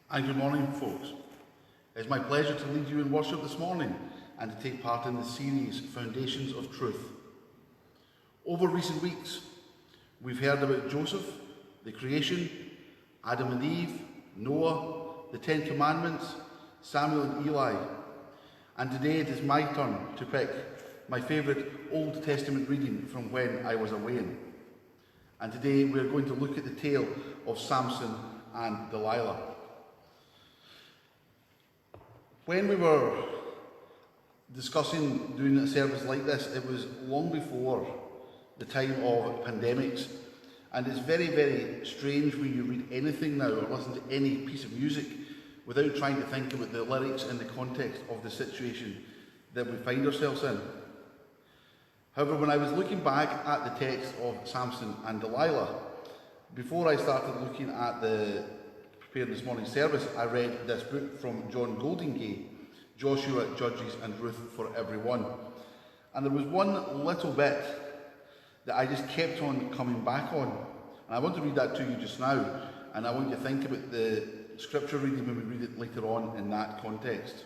And good morning, folks. It's my pleasure to lead you in worship this morning and to take part in the series Foundations of Truth. Over recent weeks, we've heard about Joseph, the creation, Adam and Eve, Noah, the Ten Commandments, Samuel and Eli. And today it is my turn to pick my favourite Old Testament reading from when I was a wean. And today we're going to look at the tale of Samson and Delilah. When we were discussing doing a service like this, it was long before the time of pandemics. And it's very, very strange when you read anything now or listen to any piece of music without trying to think about the lyrics in the context of the situation that we find ourselves in. However, when I was looking back at the text of Samson and Delilah, before I started looking at preparing this morning's service, I read this book from John Goldingay, Joshua, Judges and Ruth for Everyone. And there was one little bit that I just kept on coming back on. And I want to read that to you just now, and I want you to think about the scripture reading when we read it later on in that context.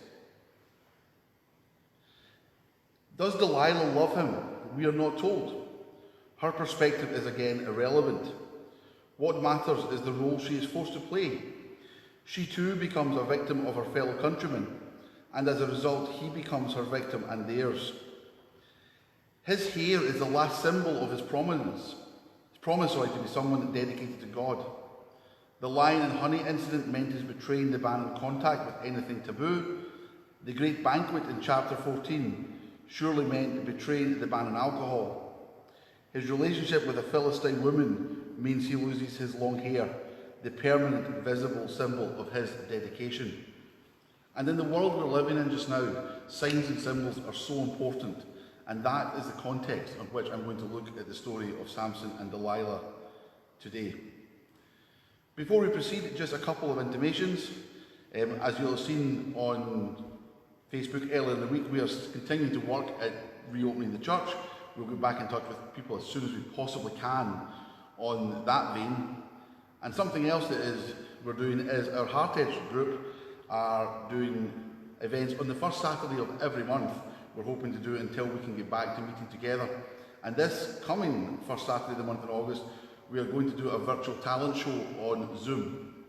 Does Delilah love him? We are not told. Her perspective is again irrelevant. What matters is the role she is forced to play. She too becomes a victim of her fellow countrymen, and as a result he becomes her victim and theirs. His hair is the last symbol of his promise to be someone dedicated to God. The lion and honey incident meant his betraying the ban on contact with anything taboo. The great banquet in chapter 14 surely meant betraying the ban on alcohol. His relationship with a Philistine woman means he loses his long hair, the permanent visible symbol of his dedication. And in the world we're living in just now, signs and symbols are so important, and that is the context on which I'm going to look at the story of Samson and Delilah today. Before we proceed, just a couple of intimations. As you'll have seen on Facebook earlier in the week, we are continuing to work at reopening the church. We'll get back in touch with people as soon as we possibly can on that vein. And something else we're doing is our Heart Edge group are doing events on the first Saturday of every month. We're hoping to do it until we can get back to meeting together. And this coming first Saturday of the month in August, we are going to do a virtual talent show on Zoom.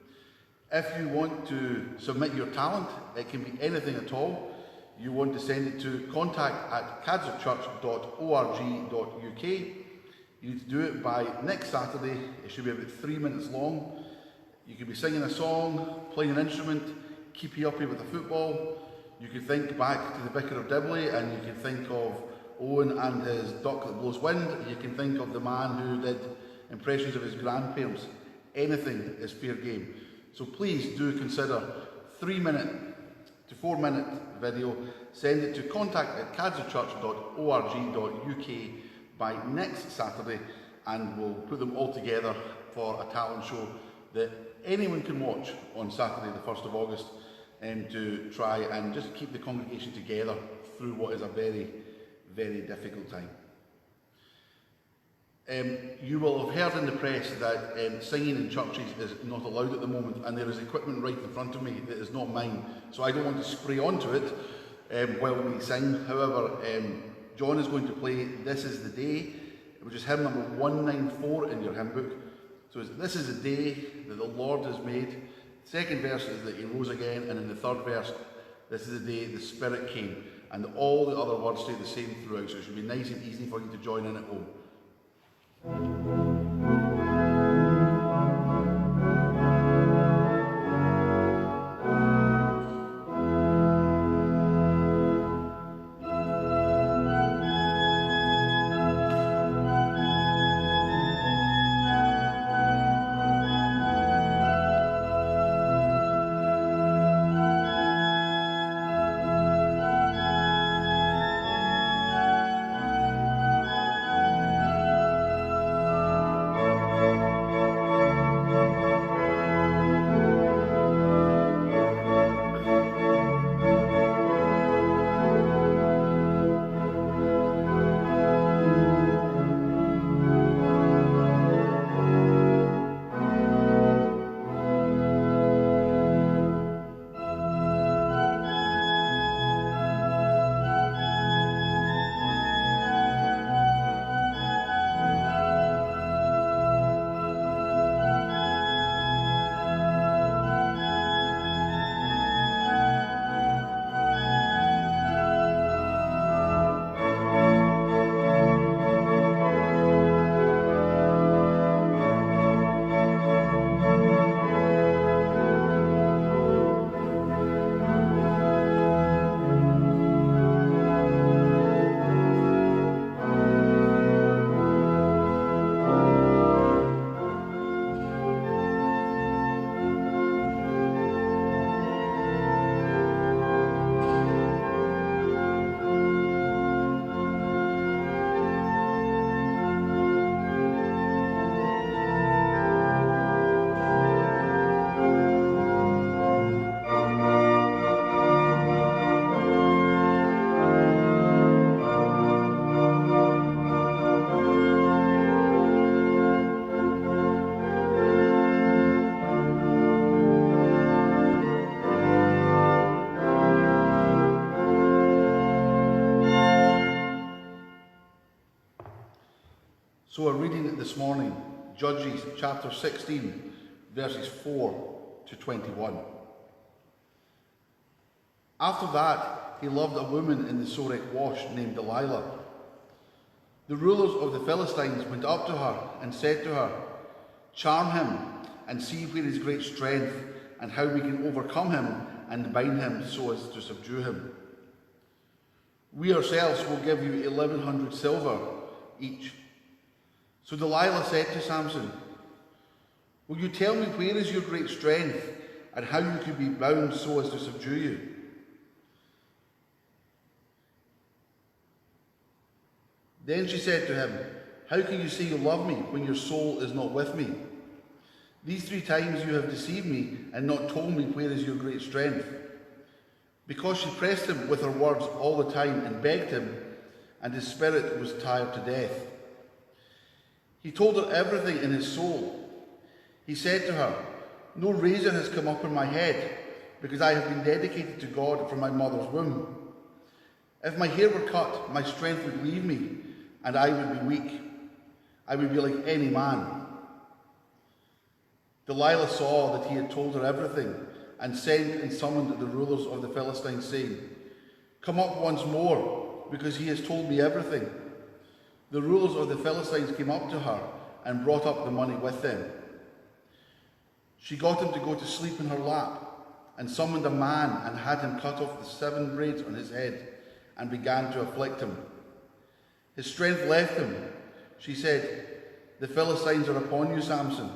If you want to submit your talent, it can be anything at all. You want to send it to contact@cadzochurch.org.uk. You need to do it by next Saturday. It should be about 3 minutes long. You could be singing a song, playing an instrument, keeping uppy with the football. You could think back to the Vicar of Dibley, and you can think of Owen and his duck that blows wind. You can think of the man who did impressions of his grandparents. Anything is fair game. So please do consider 3 minute to 4 minute video. Send it to contact@cadzochurch.org.uk by next Saturday, and we'll put them all together for a talent show that anyone can watch on Saturday the 1st of August, to try and just keep the congregation together through what is a very, very difficult time. You will have heard in the press that singing in churches is not allowed at the moment, and there is equipment right in front of me that is not mine, so I don't want to spray onto it while we sing. However, John is going to play This Is the Day, which is hymn number 194 in your hymn book. So this is the day that the Lord has made. The second verse is that he rose again, and in the third verse, this is the day the Spirit came. And all the other words stay the same throughout, so it should be nice and easy for you to join in at home. So we're reading this morning, Judges chapter 16, verses 4 to 21. After that, he loved a woman in the Sorek Wash named Delilah. The rulers of the Philistines went up to her and said to her, "Charm him and see where his great strength and how we can overcome him and bind him so as to subdue him. We ourselves will give you 1,100 silver each." So Delilah said to Samson, "Will you tell me where is your great strength and how you could be bound so as to subdue you?" Then she said to him, "How can you say you love me when your soul is not with me? These 3 times you have deceived me and not told me where is your great strength." Because she pressed him with her words all the time and begged him, and his spirit was tired to death. He told her everything in his soul. He said to her, "No razor has come up on my head, because I have been dedicated to God from my mother's womb. If my hair were cut, my strength would leave me, and I would be weak. I would be like any man." Delilah saw that he had told her everything, and sent and summoned the rulers of the Philistines, saying, "Come up once more, because he has told me everything." The rulers of the Philistines came up to her and brought up the money with them. She got him to go to sleep in her lap, and summoned a man and had him cut off the 7 braids on his head, and began to afflict him. His strength left him. She said, "The Philistines are upon you, Samson."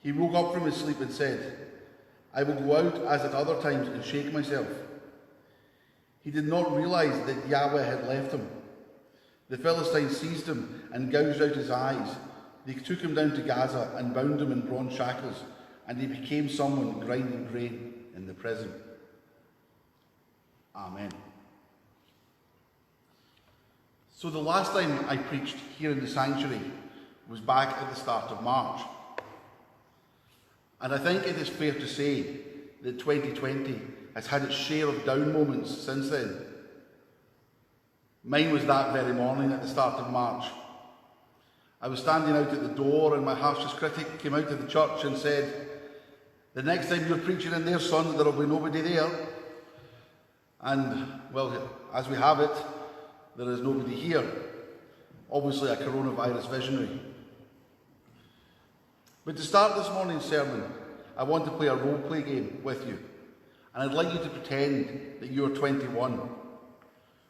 He woke up from his sleep and said, "I will go out as at other times and shake myself." He did not realize that Yahweh had left him. The Philistines seized him and gouged out his eyes. They took him down to Gaza and bound him in bronze shackles, and he became someone grinding grain in the prison. Amen. So the last time I preached here in the sanctuary was back at the start of March. And I think it is fair to say that 2020 has had its share of down moments since then. Mine was that very morning at the start of March. I was standing out at the door and my harshest critic came out of the church and said, "The next time you're preaching in there, son, there will be nobody there." And, well, as we have it, there is nobody here. Obviously a coronavirus visionary. But to start this morning's sermon, I want to play a role-play game with you. And I'd like you to pretend that you're 21.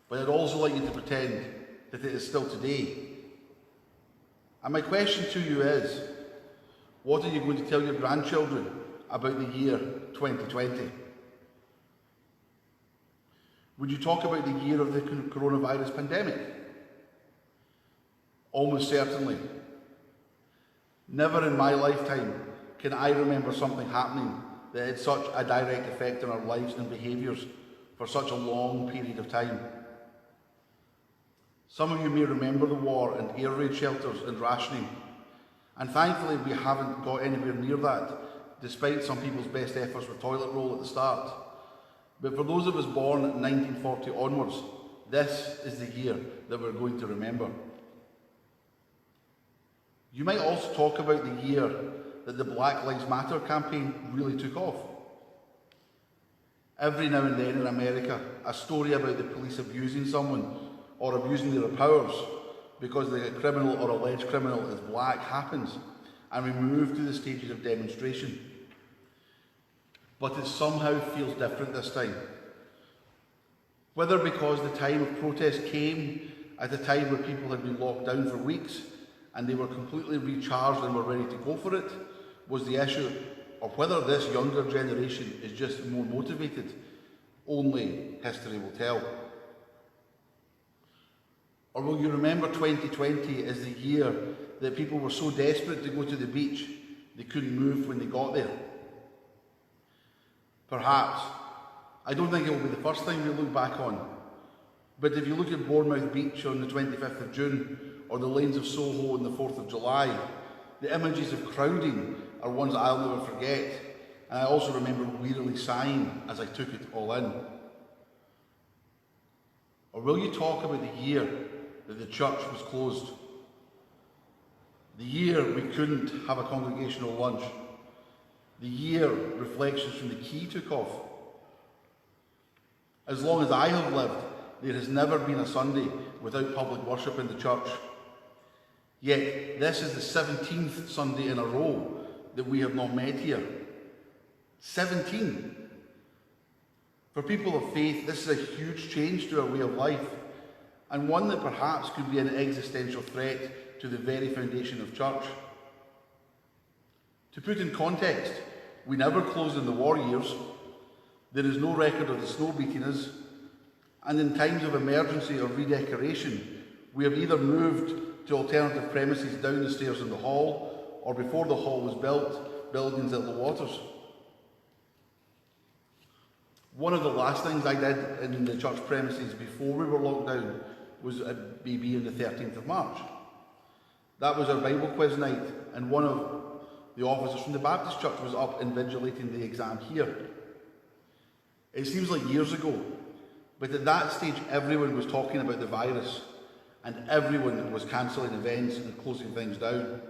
But I'd also like you to pretend that it is still today. And my question to you is, what are you going to tell your grandchildren about the year 2020? Would you talk about the year of the coronavirus pandemic? Almost certainly. Never in my lifetime can I remember something happening that had such a direct effect on our lives and behaviours for such a long period of time. Some of you may remember the war and air raid shelters and rationing, and thankfully we haven't got anywhere near that, despite some people's best efforts with toilet roll at the start. But for those of us born in 1940 onwards, this is the year that we're going to remember. You might also talk about the year that the Black Lives Matter campaign really took off. Every now and then in America, a story about the police abusing someone or abusing their powers because the criminal or alleged criminal is black happens, and we move to the stages of demonstration. But it somehow feels different this time. Whether because the time of protest came at a time where people had been locked down for weeks and they were completely recharged and were ready to go for it, was the issue, or whether this younger generation is just more motivated, only history will tell. Or will you remember 2020 as the year that people were so desperate to go to the beach they couldn't move when they got there? Perhaps. I don't think it will be the first thing we look back on. But if you look at Bournemouth Beach on the 25th of June, or the lanes of Soho on the 4th of July, the images of crowding are ones that I'll never forget. And I also remember wearily sighing as I took it all in. Or will you talk about the year that the church was closed? The year we couldn't have a congregational lunch. The year reflections from the key took off. As long as I have lived, there has never been a Sunday without public worship in the church. Yet this is the 17th Sunday in a row that we have not met here. 17. For people of faith, this is a huge change to our way of life, and one that perhaps could be an existential threat to the very foundation of church. To put in context, we never closed in the war years. There is no record of the snow beating us, and in times of emergency or redecoration, we have either moved to alternative premises down the stairs in the hall, or before the hall was built, buildings at low waters. One of the last things I did in the church premises before we were locked down was a BB on the 13th of March. That was our Bible quiz night, and one of the officers from the Baptist church was up invigilating the exam here. It seems like years ago, but at that stage everyone was talking about the virus, and everyone was cancelling events and closing things down.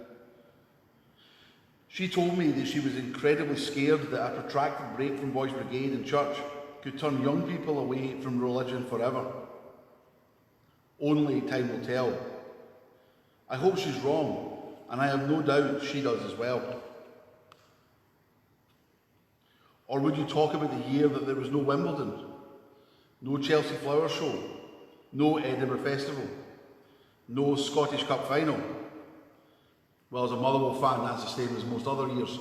She told me that she was incredibly scared that a protracted break from Boys Brigade in church could turn young people away from religion forever. Only time will tell. I hope she's wrong, and I have no doubt she does as well. Or would you talk about the year that there was no Wimbledon, no Chelsea Flower Show, no Edinburgh Festival, no Scottish Cup Final? Well, as a Motherwell fan, that's the same as most other years.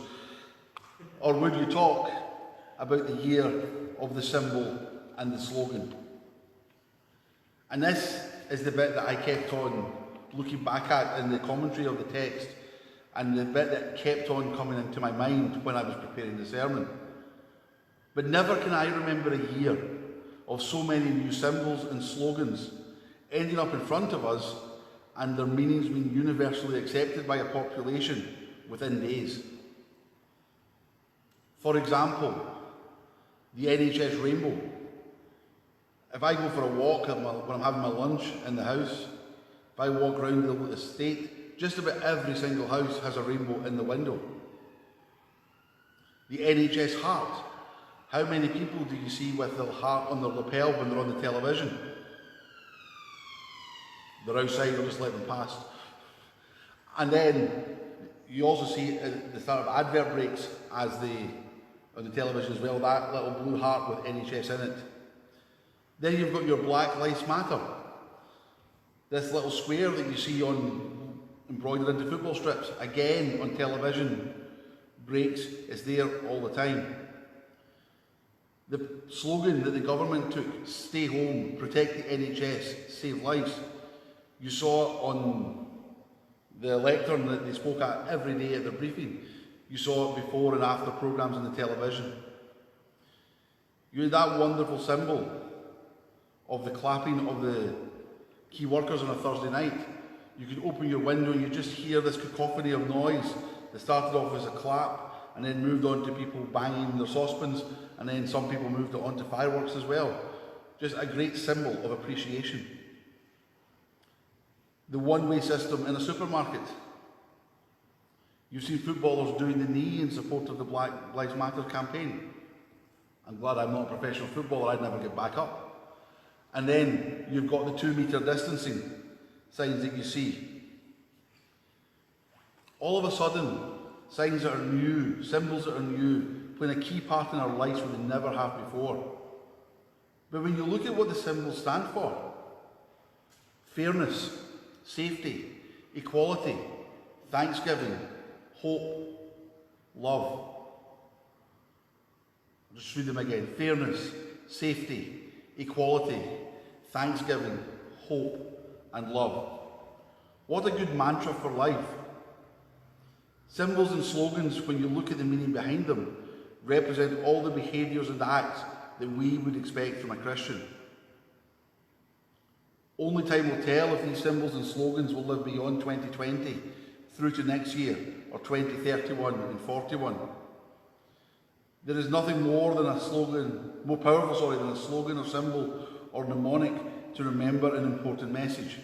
Or would you talk about the year of the symbol and the slogan? And this is the bit that I kept on looking back at in the commentary of the text, and the bit that kept on coming into my mind when I was preparing the sermon. But never can I remember a year of so many new symbols and slogans ending up in front of us and their meanings being universally accepted by a population within days. For example, the NHS rainbow. If I go for a walk when I'm having my lunch in the house, if I walk around the estate, just about every single house has a rainbow in the window. The NHS heart. How many people do you see with their heart on their lapel when they're on the television? They're outside, I'll just let them pass. And then you also see at the start of advert breaks on the television as well, that little blue heart with NHS in it. Then you've got your Black Lives Matter. This little square that you see embroidered into football strips, again on television breaks, it's there all the time. The slogan that the government took, stay home, protect the NHS, save lives, you saw on the lectern that they spoke at every day at their briefing. You saw it before and after programmes on the television. You had that wonderful symbol of the clapping of the key workers on a Thursday night. You could open your window and you just hear this cacophony of noise that started off as a clap and then moved on to people banging their saucepans, and then some people moved on to fireworks as well. Just a great symbol of appreciation. The one-way system in a supermarket. You've seen footballers doing the knee in support of the Black Lives Matter campaign. I'm glad I'm not a professional footballer, I'd never get back up. And then you've got the 2-metre distancing signs that you see. All of a sudden, signs that are new, symbols that are new, playing a key part in our lives where they never have before. But when you look at what the symbols stand for, fairness, safety, equality, thanksgiving, hope, love. I'll just read them again. Fairness, safety, equality, thanksgiving, hope, and love. What a good mantra for life. Symbols and slogans, when you look at the meaning behind them, represent all the behaviours and acts that we would expect from a Christian. Only time will tell if these symbols and slogans will live beyond 2020 through to next year, or 2031 and 41. There is nothing more powerful than a slogan or symbol or mnemonic to remember an important message.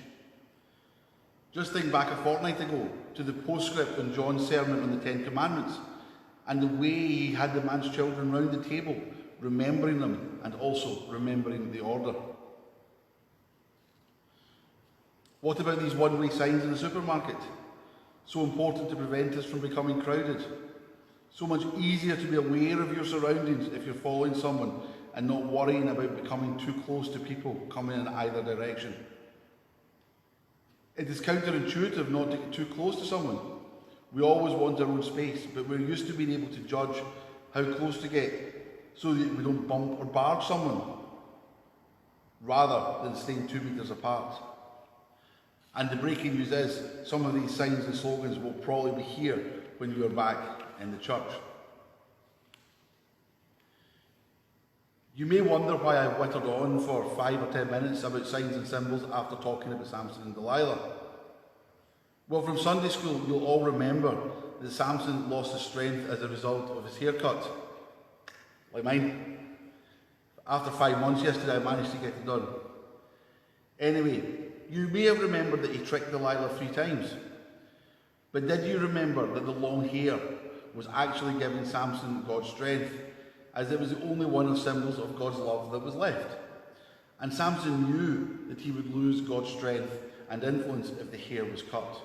Just think back a fortnight ago to the postscript on John's sermon on the Ten Commandments and the way he had the man's children round the table, remembering them and also remembering the order. What about these one-way signs in the supermarket? So important to prevent us from becoming crowded. So much easier to be aware of your surroundings if you're following someone and not worrying about becoming too close to people coming in either direction. It is counterintuitive not to get too close to someone. We always want our own space, but we're used to being able to judge how close to get so that we don't bump or barge someone, rather than staying 2 meters apart. And the breaking news is, some of these signs and slogans will probably be here when you are back in the church. You may wonder why I whittled on for 5 or 10 minutes about signs and symbols after talking about Samson and Delilah. Well, from Sunday school, you'll all remember that Samson lost his strength as a result of his haircut, like mine. After 5 months yesterday, I managed to get it done. Anyway, you may have remembered that he tricked Delilah 3 times. But did you remember that the long hair was actually giving Samson God's strength, as it was the only one of the symbols of God's love that was left? And Samson knew that he would lose God's strength and influence if the hair was cut.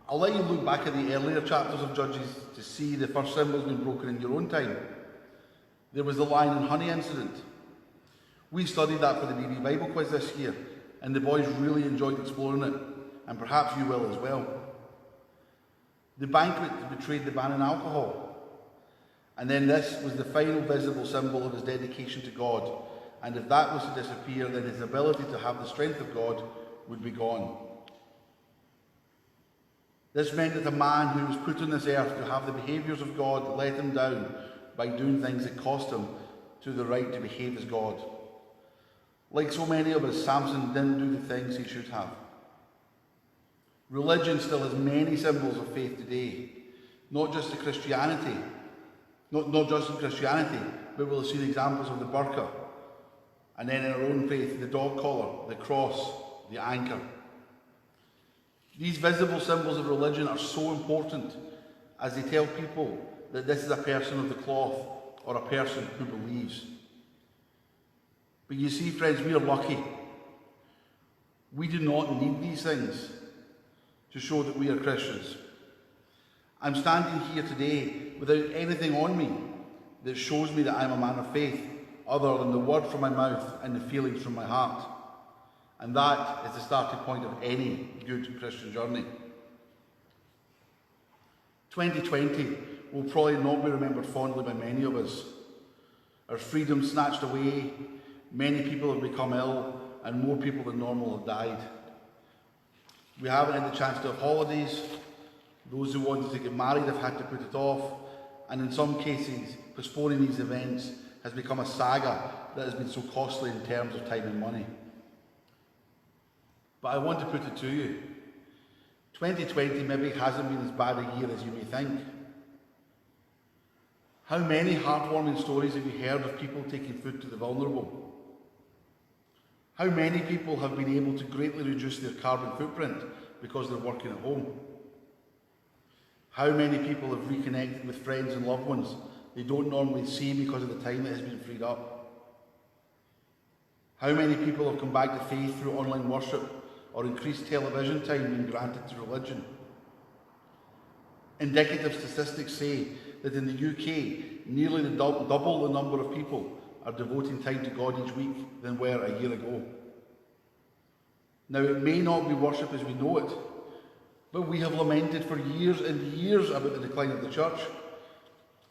I'll let you look back at the earlier chapters of Judges to see the first symbols being broken in your own time. There was the lion and honey incident. We studied that for the BB Bible quiz this year, and the boys really enjoyed exploring it, and perhaps you will as well. The banquet betrayed the ban on alcohol. And then this was the final visible symbol of his dedication to God. And if that was to disappear, then his ability to have the strength of God would be gone. This meant that a man who was put on this earth to have the behaviours of God let him down by doing things that cost him to the right to behave as God. Like so many of us, Samson didn't do the things he should have. Religion still has many symbols of faith today, not just in Christianity, but we'll see the examples of the burqa, and then in our own faith, the dog collar, the cross, the anchor. These visible symbols of religion are so important as they tell people that this is a person of the cloth or a person who believes. But you see, friends, we are lucky. We do not need these things to show that we are Christians. I'm standing here today without anything on me that shows me that I'm a man of faith, other than the word from my mouth and the feelings from my heart. And that is the starting point of any good Christian journey. 2020 will probably not be remembered fondly by many of us. Our freedom snatched away, many people have become ill, and more people than normal have died. We haven't had the chance to have holidays. Those who wanted to get married have had to put it off, and in some cases, postponing these events has become a saga that has been so costly in terms of time and money. But I want to put it to you, 2020 maybe hasn't been as bad a year as you may think. How many heartwarming stories have you heard of people taking food to the vulnerable? How many people have been able to greatly reduce their carbon footprint because they're working at home? How many people have reconnected with friends and loved ones they don't normally see because of the time that has been freed up? How many people have come back to faith through online worship or increased television time being granted to religion? Indicative statistics say that in the UK, nearly double the number of people are devoting time to God each week than were a year ago. Now, it may not be worship as we know it, but we have lamented for years and years about the decline of the church.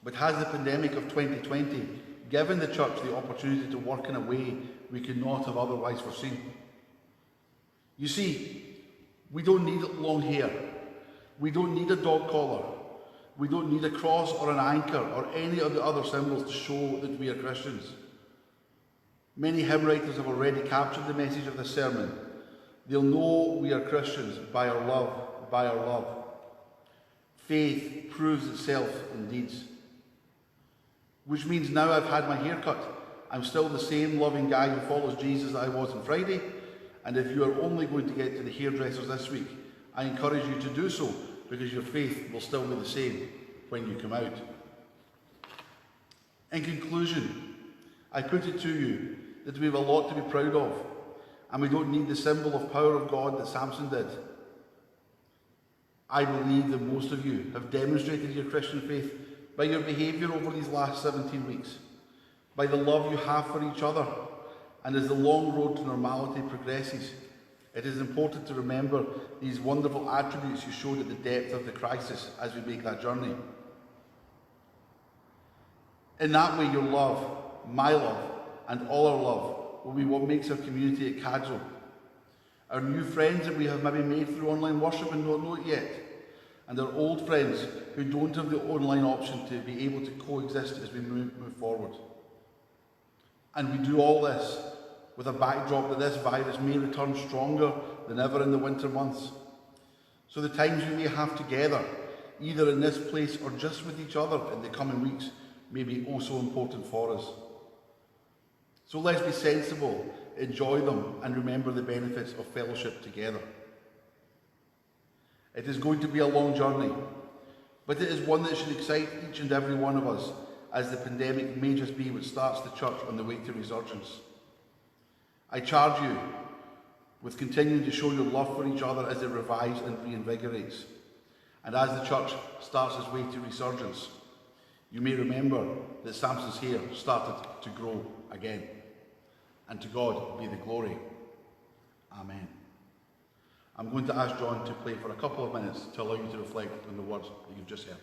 But has the pandemic of 2020 given the church the opportunity to work in a way we could not have otherwise foreseen? You see, we don't need long hair. We don't need a dog collar. We don't need a cross or an anchor or any of the other symbols to show that we are Christians. Many hymn writers have already captured the message of this sermon. They'll know we are Christians by our love, by our love. Faith proves itself in deeds. Which means now I've had my hair cut, I'm still the same loving guy who follows Jesus that I was on Friday, And if you are only going to get to the hairdressers this week, I encourage you to do so, because your faith will still be the same when you come out. In conclusion, I put it to you that we have a lot to be proud of, and we don't need the symbol of power of God that Samson did. I believe that most of you have demonstrated your Christian faith by your behaviour over these last 17 weeks, by the love you have for each other, and as the long road to normality progresses, it is important to remember these wonderful attributes you showed at the depth of the crisis as we make that journey. In that way, your love, my love, and all our love will be what makes our community at Cadzo. Our new friends that we have maybe made through online worship and don't know it yet, and our old friends who don't have the online option to be able to coexist as we move forward. And we do all this with a backdrop that this virus may return stronger than ever in the winter months. So the times we may have together, either in this place or just with each other in the coming weeks, may be also important for us. So let's be sensible, enjoy them, and remember the benefits of fellowship together. It is going to be a long journey, but it is one that should excite each and every one of us, as the pandemic may just be what starts the church on the way to resurgence. I charge you with continuing to show your love for each other as it revives and reinvigorates. And as the church starts its way to resurgence, you may remember that Samson's hair started to grow again. And to God be the glory. Amen. I'm going to ask John to play for a couple of minutes to allow you to reflect on the words that you've just heard.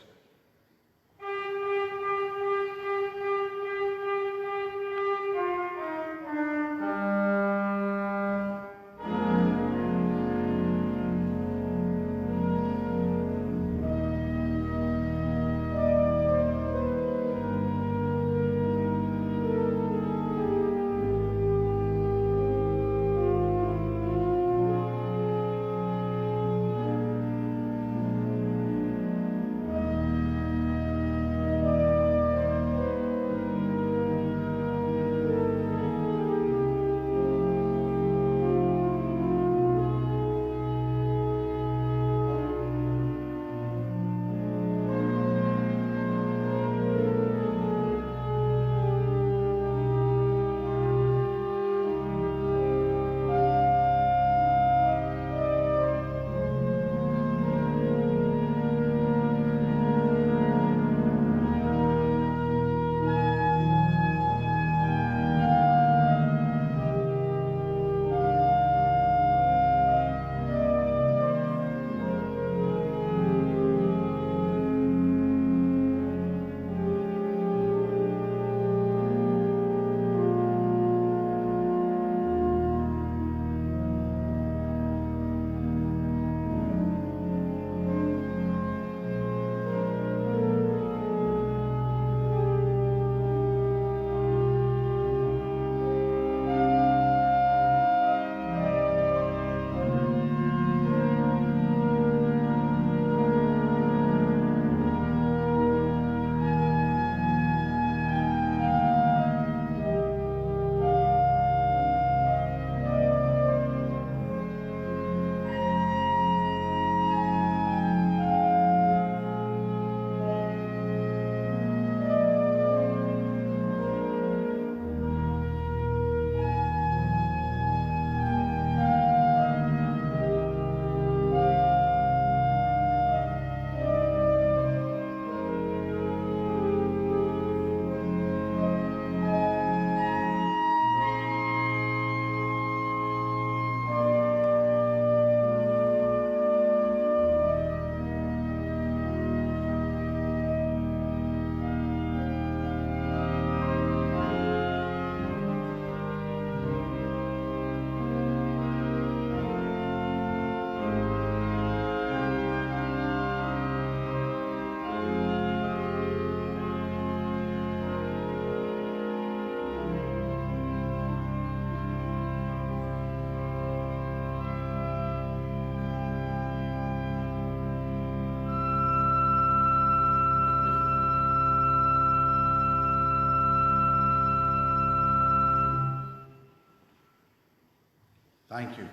Thank you.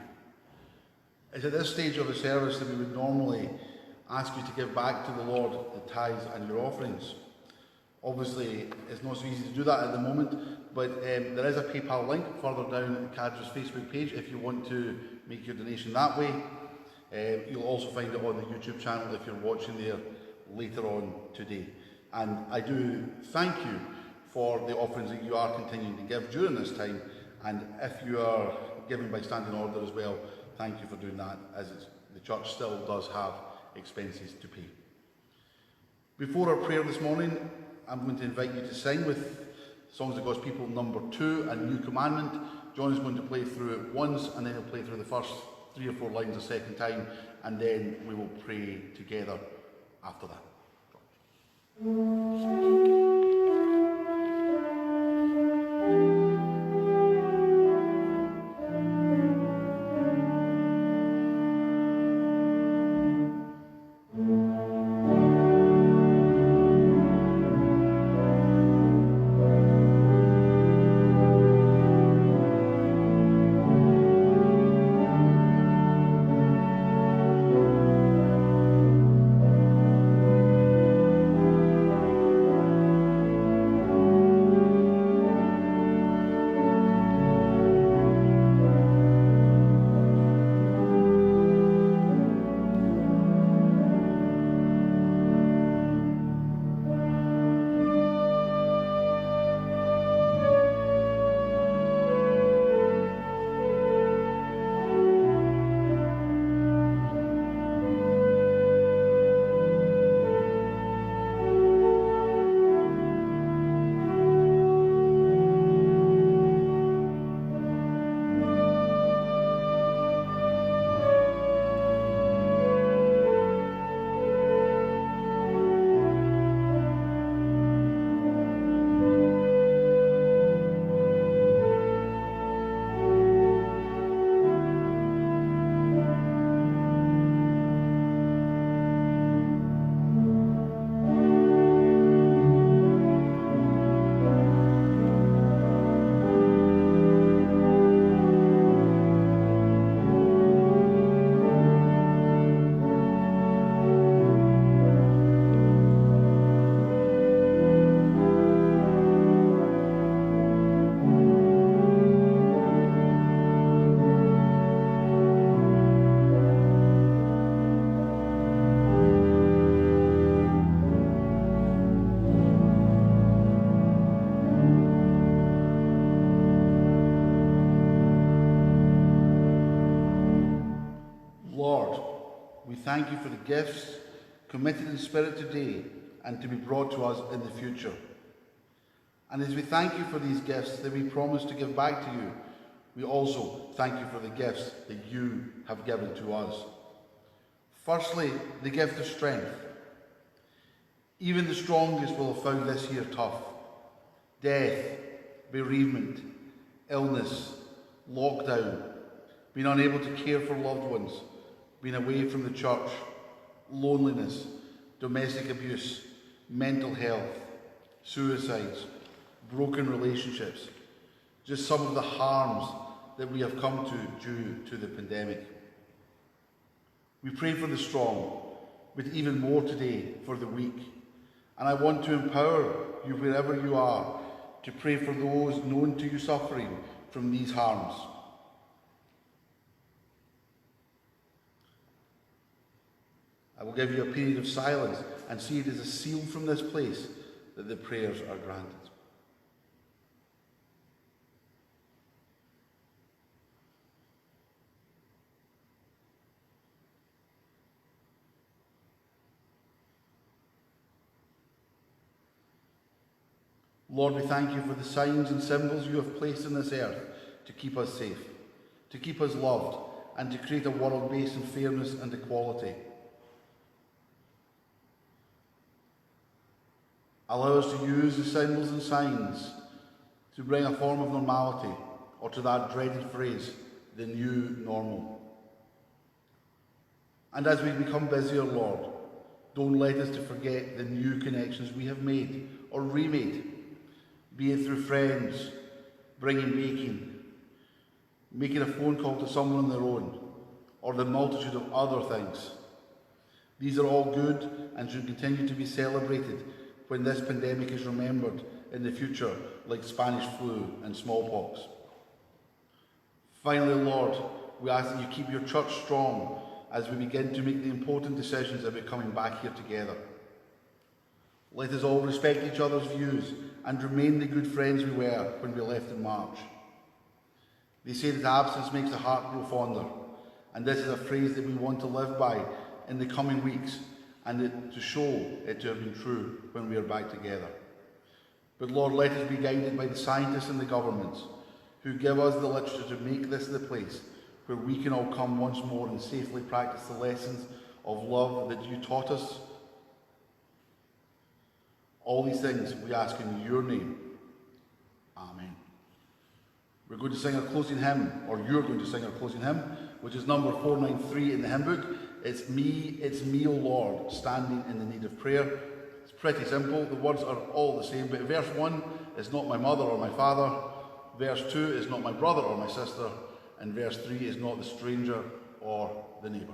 It's at this stage of the service that we would normally ask you to give back to the Lord the tithes and your offerings. Obviously, it's not so easy to do that at the moment, but there is a PayPal link further down at Cadra's Facebook page if you want to make your donation that way. You'll also find it on the YouTube channel if you're watching there later on today. And I do thank you for the offerings that you are continuing to give during this time, and if you are giving by standing order as well, thank you for doing that, as the church still does have expenses to pay. Before our prayer this morning, I'm going to invite you to sing with Songs of God's People number 2, A New Commandment. John is going to play through it once, and then he'll play through the first 3 or 4 lines a second time, and then we will pray together after that. Thank you for the gifts committed in spirit today and to be brought to us in the future. And as we thank you for these gifts that we promise to give back to you, we also thank you for the gifts that you have given to us. Firstly, the gift of strength. Even the strongest will have found this year tough. Death, bereavement, illness, lockdown, being unable to care for loved ones, being away from the church, loneliness, domestic abuse, mental health, suicides, broken relationships, just some of the harms that we have come to due to the pandemic. We pray for the strong, but even more today for the weak. And I want to empower you wherever you are to pray for those known to you suffering from these harms. I will give you a period of silence and see it as a seal from this place that the prayers are granted. Lord, we thank you for the signs and symbols you have placed on this earth to keep us safe, to keep us loved, and to create a world based in fairness and equality. Allow us to use the symbols and signs to bring a form of normality, or to that dreaded phrase, the new normal. And as we become busier, Lord, don't let us to forget the new connections we have made or remade, be it through friends, bringing baking, making a phone call to someone on their own, or the multitude of other things. These are all good and should continue to be celebrated when this pandemic is remembered in the future, like Spanish flu and smallpox. Finally, Lord, we ask that you keep your church strong as we begin to make the important decisions about coming back here together. Let us all respect each other's views and remain the good friends we were when we left in March. They say that absence makes the heart grow fonder, and this is a phrase that we want to live by in the coming weeks, and to show it to have been true when we are back together. But Lord, let us be guided by the scientists and the governments who give us the literature to make this the place where we can all come once more and safely practice the lessons of love that you taught us. All these things we ask in your name. Amen. We're going to sing our closing hymn, or you're going to sing our closing hymn, which is number 493 in the hymn book. It's me, O Lord, standing in the need of prayer. It's pretty simple. The words are all the same, but verse 1 is not my mother or my father. Verse 2 is not my brother or my sister. And verse 3 is not the stranger or the neighbour.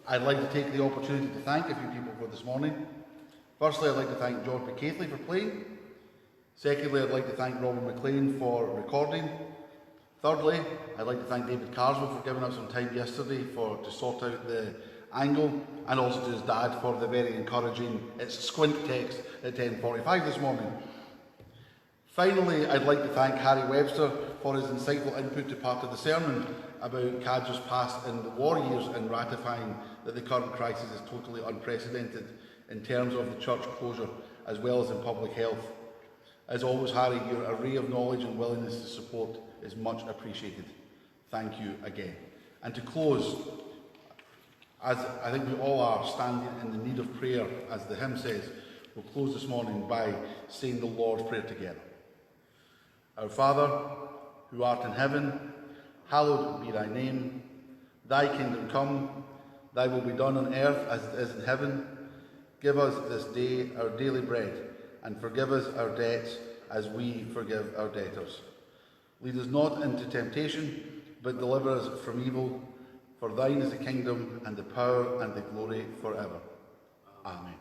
I'd like to take the opportunity to thank a few people for this morning. Firstly, I'd like to thank George McCaithley for playing. Secondly, I'd like to thank Robin McLean for recording. Thirdly, I'd like to thank David Carswell for giving us some time yesterday to sort out the angle, and also to his dad for the very encouraging squint text at 10:45 this morning. Finally, I'd like to thank Harry Webster for his insightful input to part of the sermon about Cadger's past in the war years and ratifying that the current crisis is totally unprecedented in terms of the church closure as well as in public health. As always, Harry, your array of knowledge and willingness to support is much appreciated. Thank you again. And to close, as I think we all are standing in the need of prayer, as the hymn says, we'll close this morning by saying the Lord's Prayer together. Our Father, who art in heaven, hallowed be thy name. Thy kingdom come, thy will be done on earth as it is in heaven. Give us this day our daily bread, and forgive us our debts as we forgive our debtors. Lead us not into temptation, but deliver us from evil. For thine is the kingdom, and the power, and the glory forever. Amen.